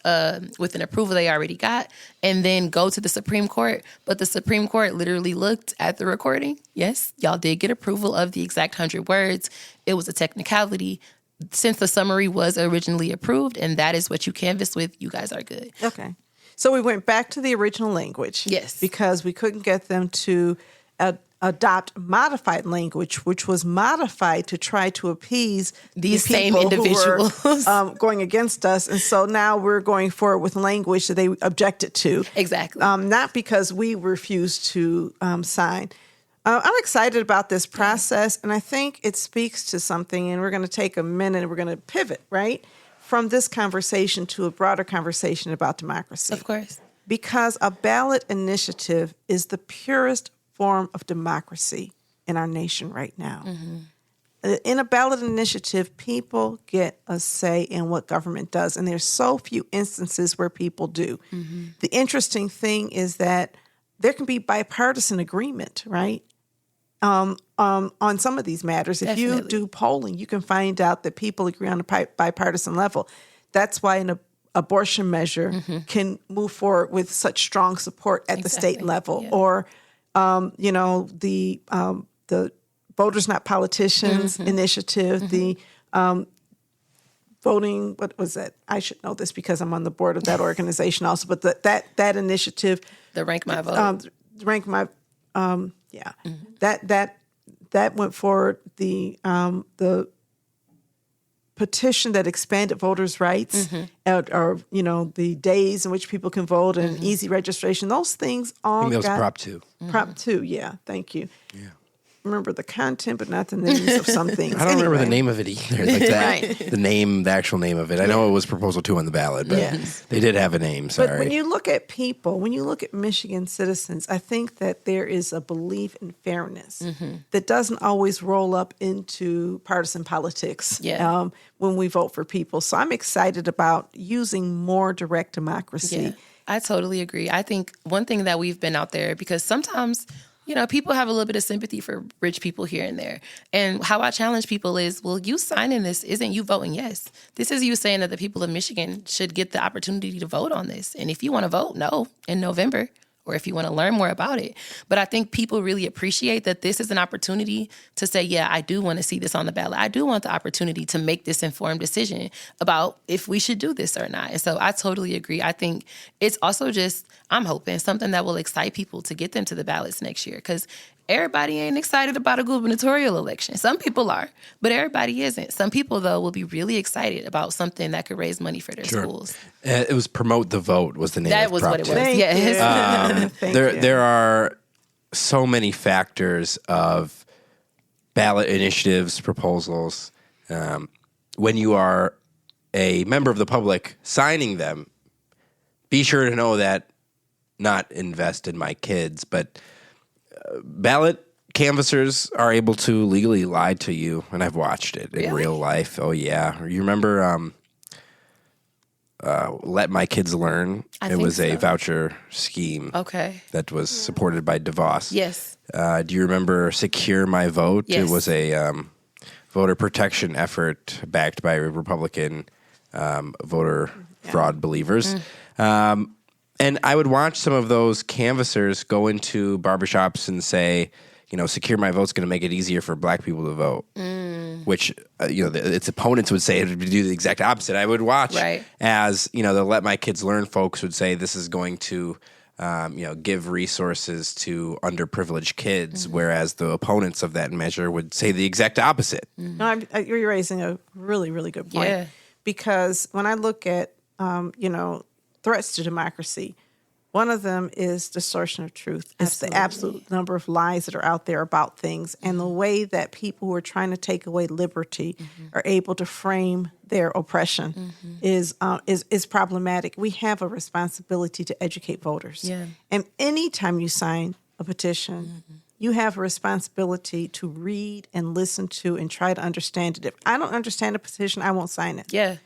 with an approval they already got, and then go to the Supreme Court. But the Supreme Court literally looked at the recording. Yes, y'all did get approval of the exact 100 words. It was a technicality. Since the summary was originally approved, and that is what you canvassed with, you guys are good. Okay. So we went back to the original language. Yes. Because we couldn't get them to adopt modified language, which was modified to try to appease these same individuals who were, going against us. And so now we're going forward with language that they objected to. Exactly. Not because we refused to sign. I'm excited about this process, and I think it speaks to something, and we're going to take a minute and we're going to pivot, right, from this conversation to a broader conversation about democracy. Of course. Because a ballot initiative is the purest form of democracy in our nation right now. In a ballot initiative, people get a say in what government does, and there's so few instances where people do. The interesting thing is that there can be bipartisan agreement, right, on some of these matters. If Definitely. you do polling, you can find out that people agree on a bipartisan level. That's why an abortion measure can move forward with such strong support at the state level, or the Voters Not Politicians initiative, the voting, what was that? I should know this because I'm on the board of that organization also, but that initiative. The Rank My Vote. That went forward. The petition that expanded voters' rights, or the days in which people can vote and easy registration. Those things all I think that was got Prop 2. Prop 2, yeah. Thank you. Yeah. Remember the content, but not the names of some things. I don't remember the name of it either. Like that, Right. the actual name of it. I know it was Proposal 2 on the ballot, but they did have a name. Sorry. But when you look at people, when you look at Michigan citizens, I think that there is a belief in fairness that doesn't always roll up into partisan politics when we vote for people. So I'm excited about using more direct democracy. Yeah, I totally agree. I think one thing that we've been out there, because sometimes people have a little bit of sympathy for rich people here and there. And how I challenge people is, well, you signing this isn't you voting yes. This is you saying that the people of Michigan should get the opportunity to vote on this. And if you want to vote no in November or if you want to learn more about it. But I think people really appreciate that this is an opportunity to say, yeah, I do want to see this on the ballot. I do want the opportunity to make this informed decision about if we should do this or not. And so I totally agree. I think it's also just, I'm hoping, something that will excite people to get them to the ballots next year, because everybody ain't excited about a gubernatorial election. Some people are, but everybody isn't. Some people, though, will be really excited about something that could raise money for their schools. It was Promote the Vote was the name That of was Prop what it 2. was. Yes. There are so many factors of ballot initiatives, proposals. When you are a member of the public signing them, be sure to know that not invest in my kids, but ballot canvassers are able to legally lie to you, and I've watched it in real life. Oh, yeah. You remember Let My Kids Learn? It was a voucher scheme that was supported by DeVos. Yes. Do you remember Secure My Vote? Yes. It was a voter protection effort backed by Republican voter fraud believers. And I would watch some of those canvassers go into barbershops and say, Secure My Vote's going to make it easier for black people to vote, which, its opponents would say it would do the exact opposite. I would watch as, the Let My Kids Learn folks would say this is going to, give resources to underprivileged kids, whereas the opponents of that measure would say the exact opposite. No, you're raising a really, really good point. Because when I look at, threats to democracy, one of them is distortion of truth. It's the absolute number of lies that are out there about things, and the way that people who are trying to take away liberty are able to frame their oppression is problematic. We have a responsibility to educate voters. And anytime you sign a petition, you have a responsibility to read and listen to and try to understand it. If I don't understand a petition, I won't sign it.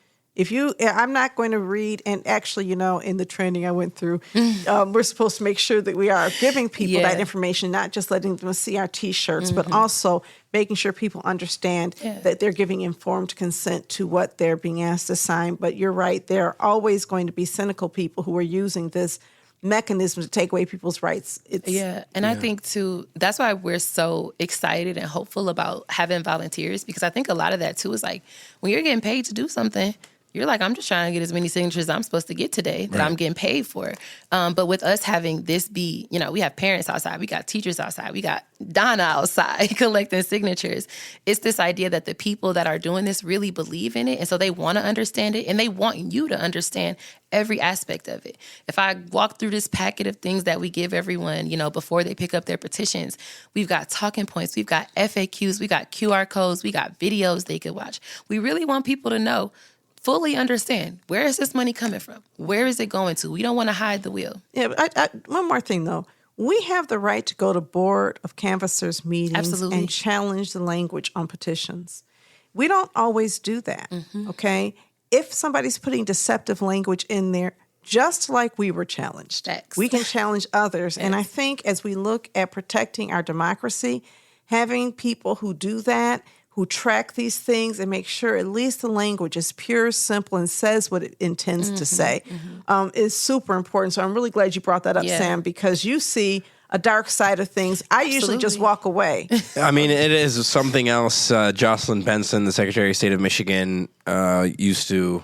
I'm not going to read, and actually, in the training I went through, we're supposed to make sure that we are giving people that information, not just letting them see our T-shirts, but also making sure people understand that they're giving informed consent to what they're being asked to sign. But you're right, there are always going to be cynical people who are using this mechanism to take away people's rights. I think, too, that's why we're so excited and hopeful about having volunteers, because I think a lot of that, too, is like when you're getting paid to do something, you're like, I'm just trying to get as many signatures as I'm supposed to get today that I'm getting paid for. But with us having this be, we have parents outside, we got teachers outside, we got Donna outside collecting signatures. It's this idea that the people that are doing this really believe in it. And so they want to understand it, and they want you to understand every aspect of it. If I walk through this packet of things that we give everyone, before they pick up their petitions, we've got talking points, we've got FAQs, we got QR codes, we got videos they could watch. We really want people to know, fully understand, where is this money coming from? Where is it going to? We don't want to hide the wheel. One more thing, though. We have the right to go to Board of Canvassers meetings and challenge the language on petitions. We don't always do that, okay? If somebody's putting deceptive language in there, just like we were challenged, we can challenge others. And I think as we look at protecting our democracy, having people who do that, who track these things and make sure at least the language is pure, simple, and says what it intends to say, is super important. So I'm really glad you brought that up, Sam, because you see a dark side of things. I usually just walk away. I mean, it is something else. Jocelyn Benson, the Secretary of State of Michigan, used to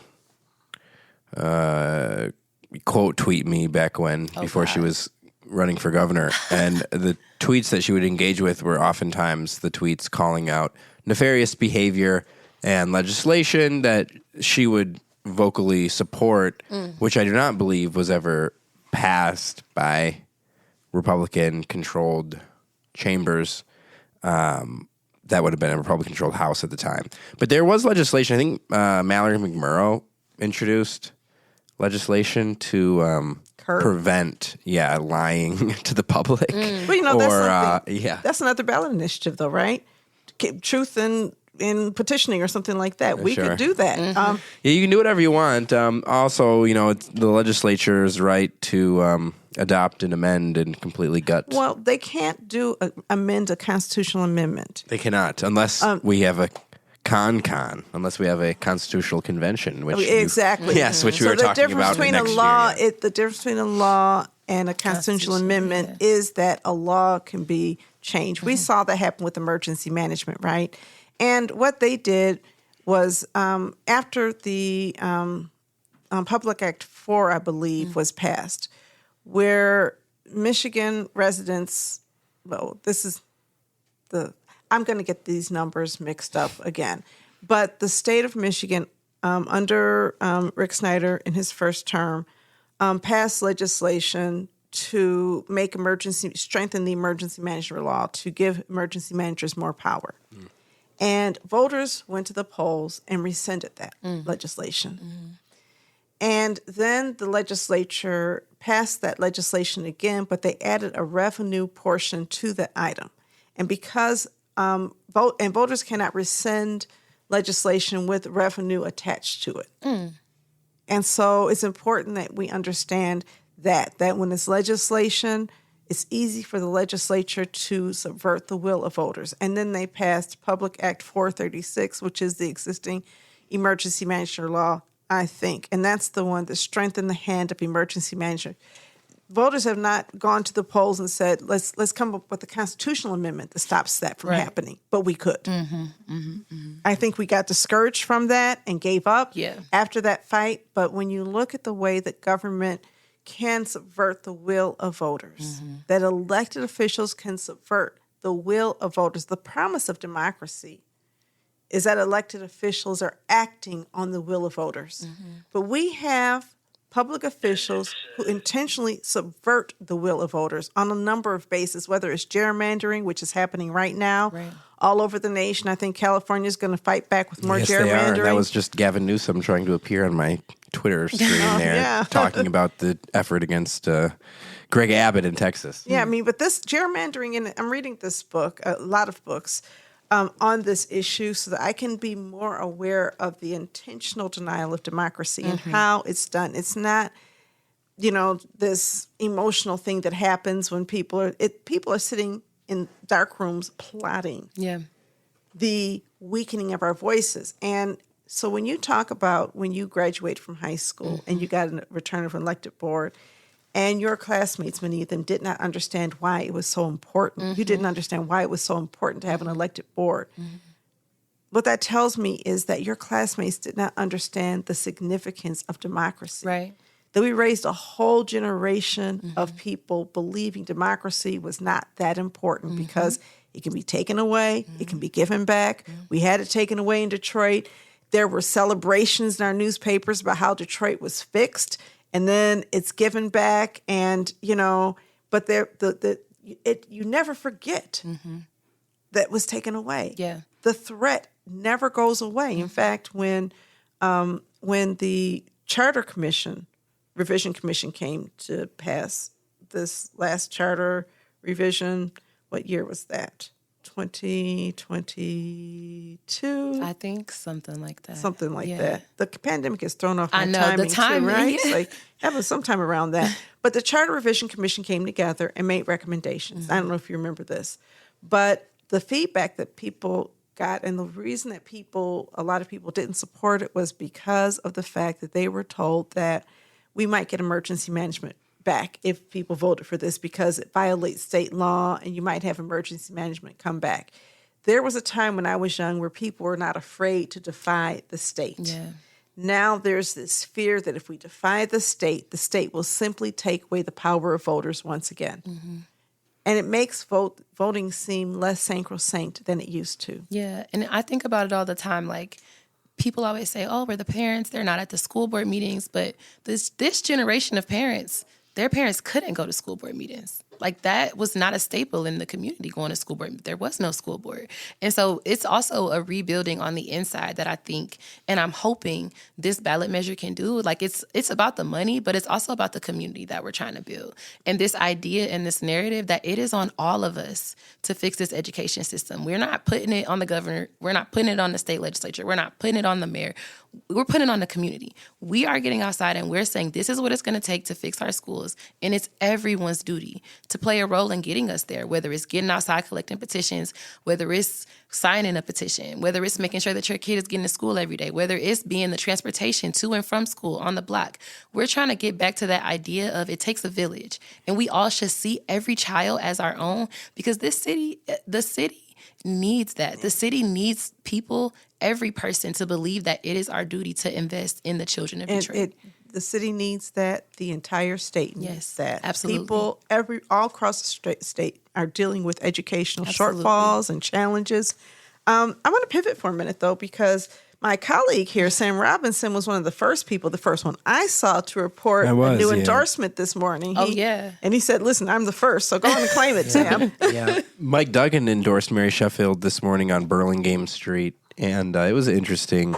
quote tweet me back before she was running for governor. And the tweets that she would engage with were oftentimes the tweets calling out nefarious behavior and legislation that she would vocally support, which I do not believe was ever passed by Republican-controlled chambers. That would have been a Republican-controlled House at the time. But there was legislation. I think Mallory McMurrow introduced legislation to prevent lying to the public. Well, that's another ballot initiative, though, right? Truth in petitioning or something like that. We could do that. You can do whatever you want. Also, it's the legislature's right to adopt and amend and completely gut. Well, they can't amend a constitutional amendment. They cannot, unless we have a unless we have a constitutional convention, which exactly. Yes, which we were talking about next year. Yeah. The difference between a law and a constitutional amendment is that a law can be changed. We saw that happen with emergency management, right? And what they did was after the Public Act 4, I believe, was passed, where Michigan residents, I'm going to get these numbers mixed up again, but the state of Michigan, under Rick Snyder in his first term, passed legislation to strengthen the emergency management law to give emergency managers more power. And voters went to the polls and rescinded that legislation. And then the legislature passed that legislation again, but they added a revenue portion to that item. And because voters cannot rescind legislation with revenue attached to it. And so it's important that we understand that when it's legislation, it's easy for the legislature to subvert the will of voters. And then they passed Public Act 436, which is the existing emergency management law, I think. And that's the one that strengthened the hand of emergency management. Voters have not gone to the polls and said, let's come up with a constitutional amendment that stops that from happening. But we could. I think we got discouraged from that and gave up after that fight. But when you look at the way that government can subvert the will of voters, that elected officials can subvert the will of voters, the promise of democracy is that elected officials are acting on the will of voters. But we have public officials who intentionally subvert the will of voters on a number of bases, whether it's gerrymandering, which is happening right now all over the nation. I think California is going to fight back with more gerrymandering. They are. That was just Gavin Newsom trying to appear on my Twitter stream talking about the effort against Greg Abbott in Texas. Yeah, I mean, but this gerrymandering, and I'm reading this book, a lot of books, on this issue so that I can be more aware of the intentional denial of democracy and how it's done. It's not, this emotional thing that happens when people are sitting in dark rooms plotting the weakening of our voices. And so when you talk about when you graduate from high school and you got a return of an elected board, and your classmates, many of them, did not understand why it was so important. You didn't understand why it was so important to have an elected board. What that tells me is that your classmates did not understand the significance of democracy. Right. That we raised a whole generation of people believing democracy was not that important because it can be taken away, it can be given back. We had it taken away in Detroit. There were celebrations in our newspapers about how Detroit was fixed. And then it's given back, and but you never forget that was taken away. Yeah, the threat never goes away. In fact, when the Charter Revision Commission came to pass this last charter revision, what year was that? 2022? I think something like that. Something like that. The pandemic has thrown off my timing too, right? It's like happened sometime around that. But the Charter Revision Commission came together and made recommendations. I don't know if you remember this, but the feedback that people got and the reason that a lot of people didn't support it was because of the fact that they were told that we might get emergency management back if people voted for this because it violates state law and you might have emergency management come back. There was a time when I was young where people were not afraid to defy the state. Yeah. Now there's this fear that if we defy the state will simply take away the power of voters once again. And it makes voting seem less sacrosanct than it used to. Yeah, and I think about it all the time, like, people always say, oh, we're the parents, they're not at the school board meetings, but this generation of parents, their parents couldn't go to school board meetings. Like, that was not a staple in the community, going to school board. There was no school board. And so it's also a rebuilding on the inside that I think, and I'm hoping this ballot measure can do. Like, it's about the money, but it's also about the community that we're trying to build. And this idea and this narrative that it is on all of us to fix this education system. We're not putting it on the governor. We're not putting it on the state legislature. We're not putting it on the mayor. We're putting it on the community. We are getting outside and we're saying this is what it's going to take to fix our schools. And it's everyone's duty to play a role in getting us there, whether it's getting outside collecting petitions, whether it's signing a petition, whether it's making sure that your kid is getting to school every day, whether it's being the transportation to and from school on the block. We're trying to get back to that idea of it takes a village, and we all should see every child as our own, because the city needs that. The city needs people, every person, to believe that it is our duty to invest in the children of Detroit. The city needs that. The entire state needs that. Absolutely. People all across the state are dealing with educational Absolutely. shortfalls and challenges. I want to pivot for a minute, though, because my colleague here, Sam Robinson, was one of the first one I saw to report a new endorsement this morning. And he said, listen, I'm the first, so go on and claim it, Sam. Mike Duggan endorsed Mary Sheffield this morning on Burlingame Street, and it was an interesting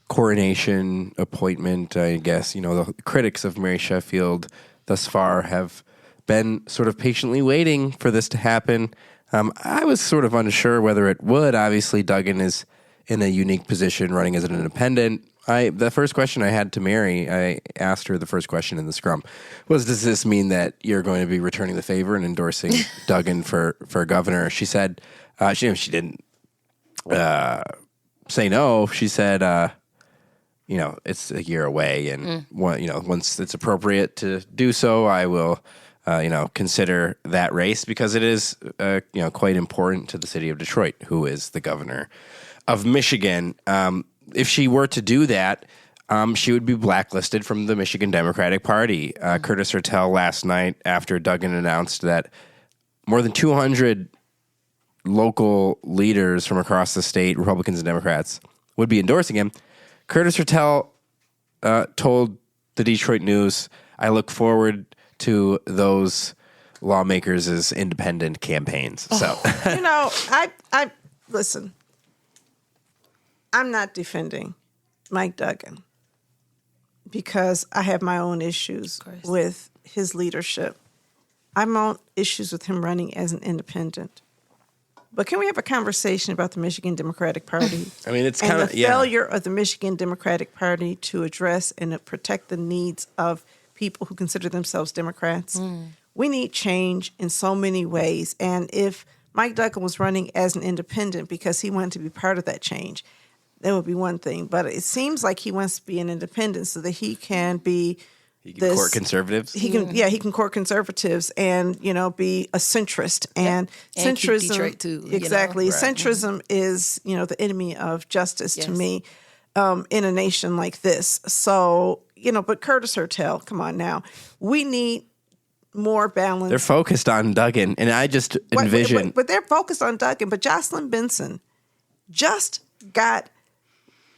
coronation appointment, I guess. You know, the critics of Mary Sheffield thus far have been sort of patiently waiting for this to happen. I was sort of unsure whether it would. Obviously, Duggan is in a unique position running as an independent. The first question I had to Mary, I asked her the first question in the scrum was, does this mean that you're going to be returning the favor and endorsing Duggan for governor? She said, she didn't say no. She said, it's a year away, and once it's appropriate to do so, I will, consider that race, because it is, quite important to the city of Detroit, who is the governor of Michigan. If she were to do that, she would be blacklisted from the Michigan Democratic Party. Curtis Hertel last night, after Duggan announced that more than 200 local leaders from across the state, Republicans and Democrats, would be endorsing him, Curtis Hertel told the Detroit News, I look forward to those lawmakers as independent campaigns. So, I listen, I'm not defending Mike Duggan because I have my own issues with his leadership. I have my own issues with him running as an independent. But can we have a conversation about the Michigan Democratic Party? I mean, it's kind kind of the failure of the Michigan Democratic Party to address and protect the needs of people who consider themselves Democrats. We need change in so many ways. And if Mike Duggan was running as an independent because he wanted to be part of that change, that would be one thing. But it seems like he wants to be an independent so that he can be court conservatives. He can court conservatives and, be a centrist. And centrism, keep Detroit too. Exactly. Centrism is, the enemy of justice to me in a nation like this. So, but Curtis Hertel, come on now. We need more balance. They're focused on Duggan, and I just envision. But they're focused on Duggan. But Jocelyn Benson just got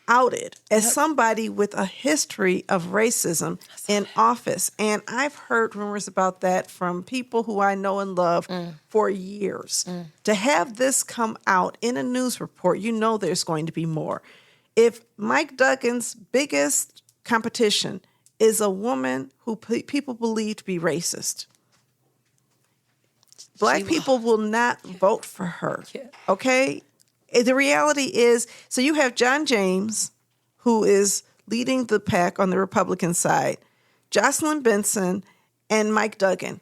outed as somebody with a history of racism in office. And I've heard rumors about that from people who I know and love for years. To have this come out in a news report, there's going to be more. If Mike Duggan's biggest competition is a woman who people believe to be racist, Black people will not vote for her, okay? The reality is, so you have John James, who is leading the pack on the Republican side, Jocelyn Benson, and Mike Duggan.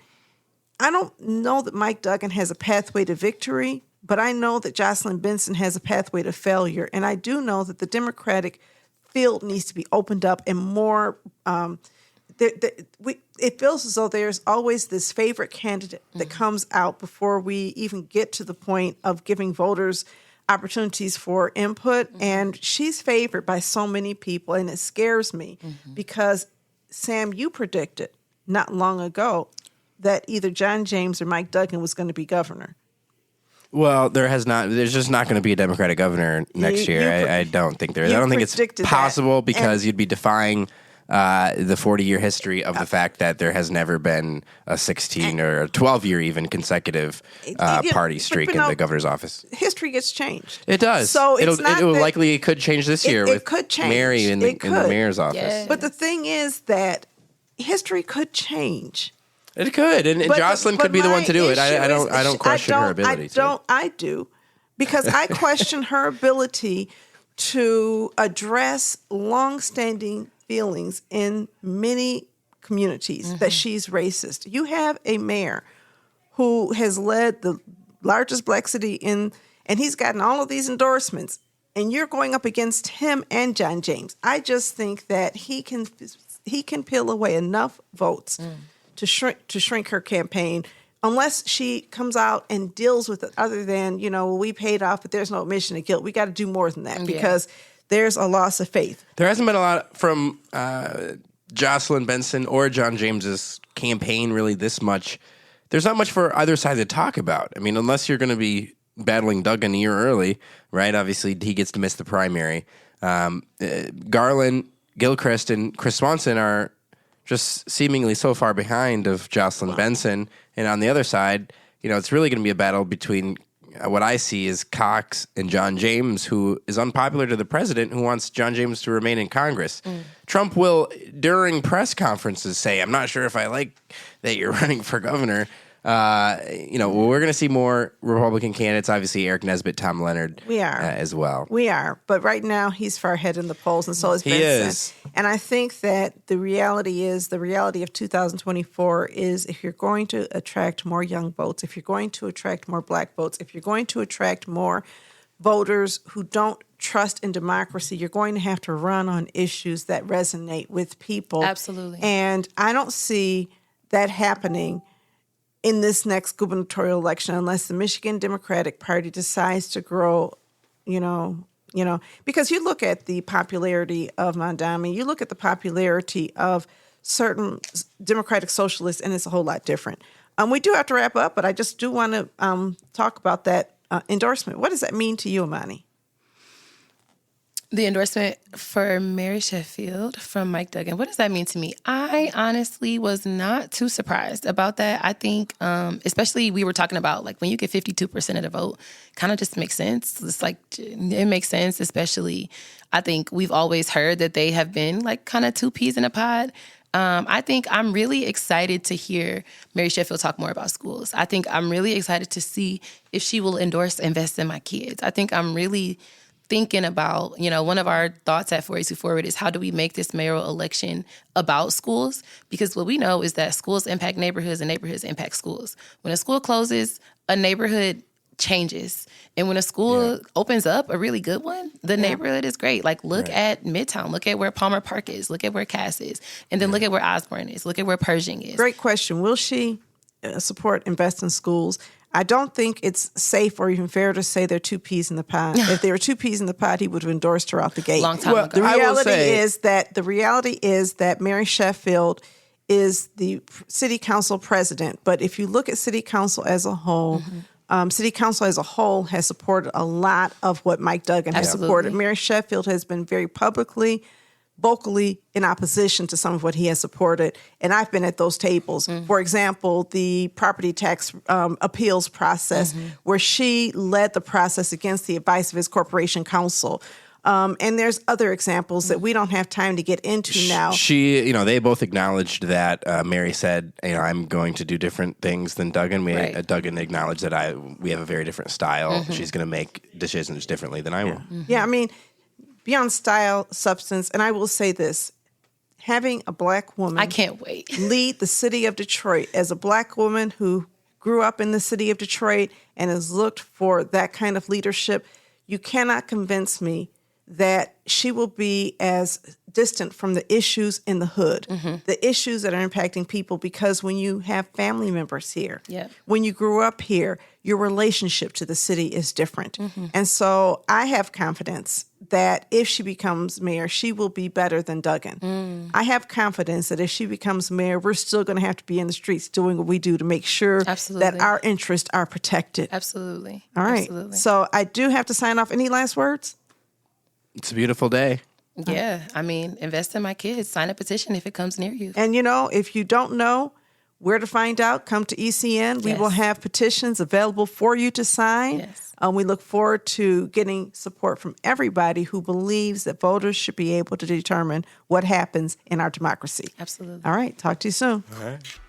I don't know that Mike Duggan has a pathway to victory, but I know that Jocelyn Benson has a pathway to failure. And I do know that the Democratic field needs to be opened up and more. It feels as though there's always this favorite candidate that comes out before we even get to the point of giving voters opportunities for input. And she's favored by so many people, and it scares me because, Sam, you predicted not long ago that either John James or Mike Duggan was going to be governor. Well, there's just not going to be a Democratic governor next year. I don't think there is. I don't think it's possible because you'd be defying the 40-year history of the fact that there has never been a 16 or a 12-year even consecutive party streak in the governor's office. History gets changed. It does. So it could change this year with Mary in the mayor's office. Yeah. But the thing is that history could change. It could, and Jocelyn could be the one to do it. I don't question her ability. I do, because I question her ability to address longstanding feelings in many communities that she's racist. You have a mayor who has led the largest black city and he's gotten all of these endorsements, and you're going up against him and John James. I just think that he can peel away enough votes to shrink her campaign, unless she comes out and deals with it other than, we paid off, but there's no admission of guilt. We got to do more than that because there's a loss of faith. There hasn't been a lot from Jocelyn Benson or John James's campaign really this much. There's not much for either side to talk about. I mean, unless you're going to be battling Duggan a year early, right? Obviously, he gets to miss the primary. Garland, Gilchrist, and Chris Swanson are just seemingly so far behind of Jocelyn Benson. And on the other side, it's really going to be a battle between what I see is Cox and John James, who is unpopular to the president, who wants John James to remain in Congress. Trump will, during press conferences, say, I'm not sure if I like that you're running for governor. We're going to see more Republican candidates. Obviously, Eric Nesbitt, Tom Leonard, we are as well. We are, but right now he's far ahead in the polls, and so is Benson. He is. And I think that the reality of 2024 is if you're going to attract more young votes, if you're going to attract more black votes, if you're going to attract more voters who don't trust in democracy, you're going to have to run on issues that resonate with people. Absolutely. And I don't see that happening in this next gubernatorial election unless the Michigan Democratic Party decides to grow, because you look at the popularity of Mondami, you look at the popularity of certain Democratic socialists, and it's a whole lot different. We do have to wrap up, but I just do want to talk about that endorsement. What does that mean to you, Imani? The endorsement for Mary Sheffield from Mike Duggan. What does that mean to me? I honestly was not too surprised about that. I think, especially we were talking about like when you get 52% of the vote, kind of just makes sense. It's like, it makes sense, especially I think we've always heard that they have been like kind of two peas in a pod. I think I'm really excited to hear Mary Sheffield talk more about schools. I think I'm really excited to see if she will endorse Invest in My Kids. I think I'm really thinking about, one of our thoughts at 482 Forward is how do we make this mayoral election about schools? Because what we know is that schools impact neighborhoods and neighborhoods impact schools. When a school closes, a neighborhood changes. And when a school opens up, a really good one, the neighborhood is great. Like look at Midtown, look at where Palmer Park is, look at where Cass is, and then look at where Osborne is, look at where Pershing is. Great question. Will she support Invest in Schools? I don't think it's safe or even fair to say they're two peas in the pod. If they were two peas in the pod, he would have endorsed her out the gate. Long time ago. The reality is that Mary Sheffield is the city council president. But if you look at city council as a whole, city council as a whole has supported a lot of what Mike Duggan has supported. Mary Sheffield has been very vocally in opposition to some of what he has supported. And I've been at those tables. For example, the property tax appeals process, where she led the process against the advice of his corporation counsel. And there's other examples that we don't have time to get into now. They both acknowledged that Mary said, I'm going to do different things than Duggan. Duggan acknowledged that we have a very different style. She's going to make decisions differently than I will. Yeah, I mean, beyond style, substance, and I will say this, having a black woman I can't wait. lead the city of Detroit as a black woman who grew up in the city of Detroit and has looked for that kind of leadership, you cannot convince me that she will be as distant from the issues in the hood, the issues that are impacting people, because when you have family members here, when you grew up here, your relationship to the city is different. And so I have confidence that if she becomes mayor, she will be better than Duggan. I have confidence that if she becomes mayor, we're still going to have to be in the streets doing what we do to make sure that our interests are protected. Absolutely. All right. Absolutely. So I do have to sign off. Any last words? It's a beautiful day. Yeah. I mean, invest in my kids. Sign a petition if it comes near you. And, if you don't know where to find out, come to ECN. We will have petitions available for you to sign. Yes. We look forward to getting support from everybody who believes that voters should be able to determine what happens in our democracy. Absolutely. All right. Talk to you soon. All right.